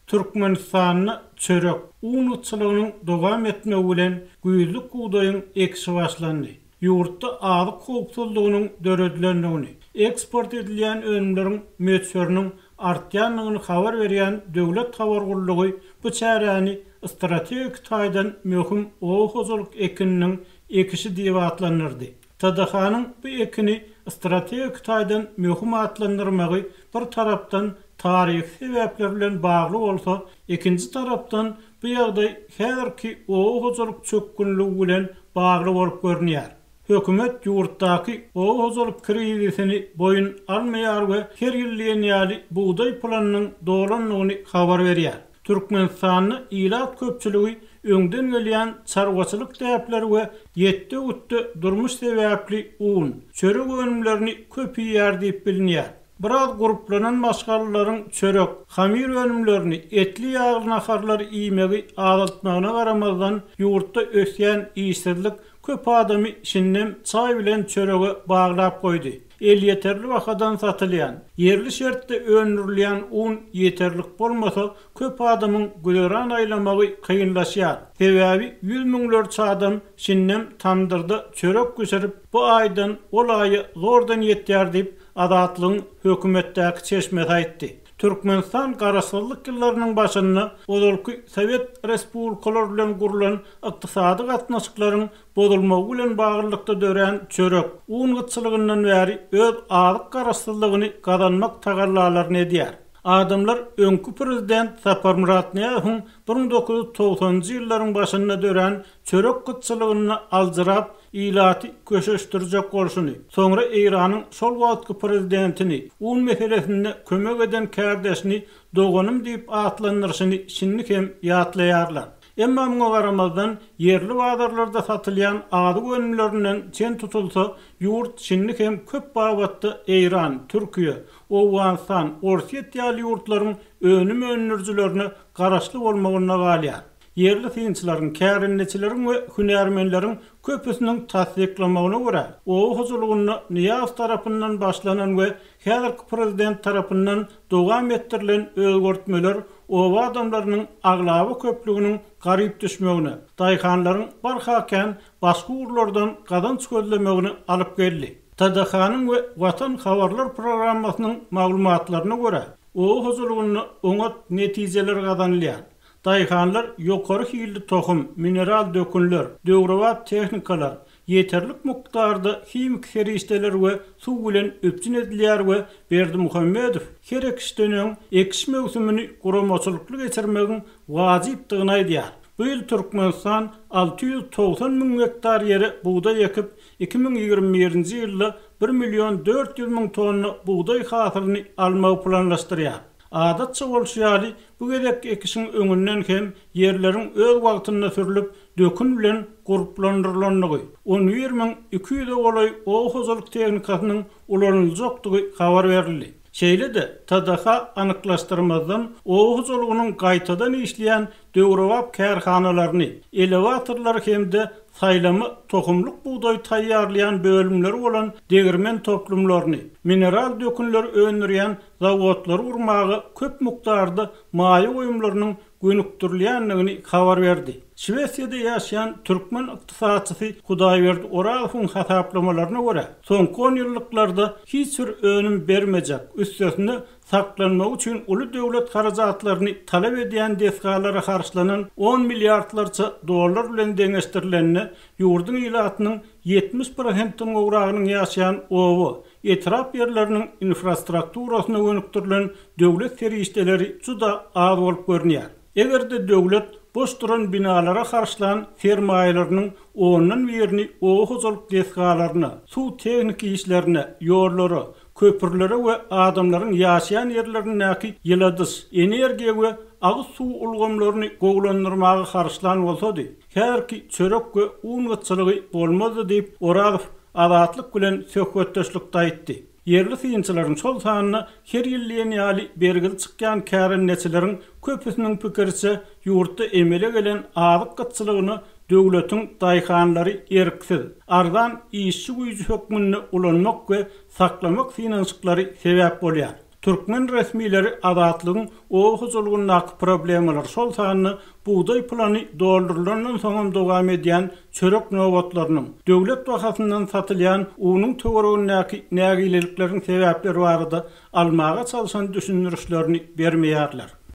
Türkmenistan'na çörek unutçılığının dowam etmegi bilen güýzlük guýdaýyň ekşi başlandy. Ýurtda azyk howpsuzlygynyň döredlendigini, eksport edilýän önümleriň möçberiniň artýanlygyny habar berýän döwlet habargullygy bu çäräni strategik taýdan möhüm oğuzuluk ekininiň ekişi diýip atlanyrdy. TDH-nyň bu ekini strategik taýdan möhüm atlandyrmagy bir tarapdan taryhy sebäpler bilen bagly bolsa, ikinji tarapdan bu ýagdaý häzirki oğuzuluk çökkünligi bilen bagly bolup görünýär. Hökümet ýurtdaky oğuzuluk krizisini boyun almaýar we her ýyl ýaly buğday planynyň dolanlygyny habar berýär. Türkmenistanyň ilat köpçüligi öňden gelýän çarwaçylyk täpleri we ýetdi-utdy durmuş sebäpli un, çörek önümlerini köpüýär diýip bilinýär. Biraz gruplanan maşgallaryň çörek, hamir önümlerini etli ýağly naharlary iýmegi azaltmagyna garamazdan ýurtda ösýän işsizlik köp adamy şinnem çay bilen çöregi baglap goýdy. El yeterli wakadan satylýan, yerli şertde öndürilýän un yeterlik bolmasa köp adamyň güleran aýlamagy kynlaşýar. Sebäbi 100 miňlerçe adam şinnem tamdyrda çörek göçerip bu aýdan ol aýy zordan ýetýär diýip adatlygyň hökümetdäki çeşmesi aýtdy. Türkmenistan garaşsyzlyk ýyllarynyň başynda Odolky Sowet Respublikalar bilen gurulan ykdysady gatnaşyklaryň bozulmagy bilen baglykda dören çörek un gytçylygyndan bäri öz azyk garaşsyzlygyny gazanmak tagallalaryny edýär. Adamlar öňkü prezident Sapar Muratniýawyň 1990-njy ýyllaryň başynda dören çörek gytçylygyny aljyrap ilaty köşeşdirjek bolşuny. Soňra Iranyň şol wagtky prezidentini un meselesinde kömek eden kärdeşini doganym diýip atlandyryşyny şinnik hem ýatlaýarlar. Emma muňa garamazdan yerli bazarlarda satylýan azyk önümlerinden çen tutulsa, ýurt şinnik hem köp bagatda Iran, Türkiýe, Owganistan, Orsiýa ýurtlaryň önüm önürjilerini garaşly bolmagyna galýar. Yerli synçylaryň, kärinleçileriň we hünärmenleriň köpüsiniň tasdiklamagyna görä, oğuzulugyny Niýaz tarapyndan başlanan we häzirki prezident tarapyndan dowam ettirilen özgertmeler owa adamlarynyň aglaby köpliginiň garyp düşmegine, daýhanlaryň barhaken başga urlardan gazanç gözlemegine alyp geldi. TDH-nyň we Watan habarlar programmasynyň maglumatlaryna görä, oğuzulugyny oňat netijeler gazanylýar. Daýhanlar ýokary hilli tohum, mineral dökünler, döwrewap tehnikalar, yeterlik mukdarda himik serişdeler we suw bilen öpçün edilýär we Berdimuhammedow her ekişdeňiň ekiş mewsümini guramaçylykly geçirmegiň wajypdygyny aýdýar. Bu ýyl Türkmenistan 690 000 hektar ýere buğday ekip 2021-nji ýylda 1.400.000 tonna buğday hasylyny almagy planlaşdyrýar. Adatça bolşýaly bu gedek ekişiň öňünden hem yerleriň öz wagtynda sürilip dökün bilen gruplandyrylanyny, 120.200 olay oğuzuluk tehnikasynyň ulanyljakdygy habar berildi. Şeýle-de TDH anyklaşdyrmazdan oğuzulugynyň gaýtadan işleýän döwrewap kärhanalaryny, elewatorlar hemde saýlamy tohumluk buğday taýýarlayan bölümleri bolan degirmen toplumlaryny, mineral dökünler öňürýän zawodlary urmagy köp mukdarda maýa goýumlarynyň gönükdirilýänligini habar berdi. Şwesiýada ýaşaýan türkmen ykdysadçysy Hudaýberdi Orazowyň hasaplamalarına görä, soňky 10 ýyllyklarda hiç bir önüm bermejek, üstesinde saklanmak üçin uly döwlet harajatlaryny talep edýän desgalara karşylanan 10 milliardlarça dollar bilen deňeşdirilenine ýurdun ilatynyň 70%-iň owragynyň ýaşaýan owa, etrap ýerleriniň infrastrukturasyna gönükdirilen döwlet serişdeleri juda az bolup görünýär. Egerde döwlet boş duran binalara karşılan sermaýelarynyň ondan birini oğuzuluk desgalaryna, suw tehnik işlerine, ýollara, köpürlere we adamlaryň ýaşaýan ýerlerindäki ýyladys, energiýa we agyz suw ulgamlaryny gowlandyrmagy karşylan bolsady, herki çörek we un gytçylygy bolmazdy diýip Orazow adatlyk bilen söhbetdeşlikde aýtdy. Yerli synçylaryň şol sanyna her ýyl ýaly bergil çykýan kärinleçileriň köpüsiniň pikirçe ýurtda emele gelen azyk gytçylygyny döwletiň daýhanlary erksiz, ardan işçi güýji hökmüne ulanmak we saklamak finansyklary sebäp bolýar. Türkmen resmileri adatlygyň o huzurlugynyň problemler şol sanyny buğday plany doldurulandan soňam dowam edýän çörek nowatlarynyň döwlet wagtyndan satylýan unyň töweregindäki nägilelikleriň sebäpleri barada almaga çalşan düşünürüşlerini bermeýärler.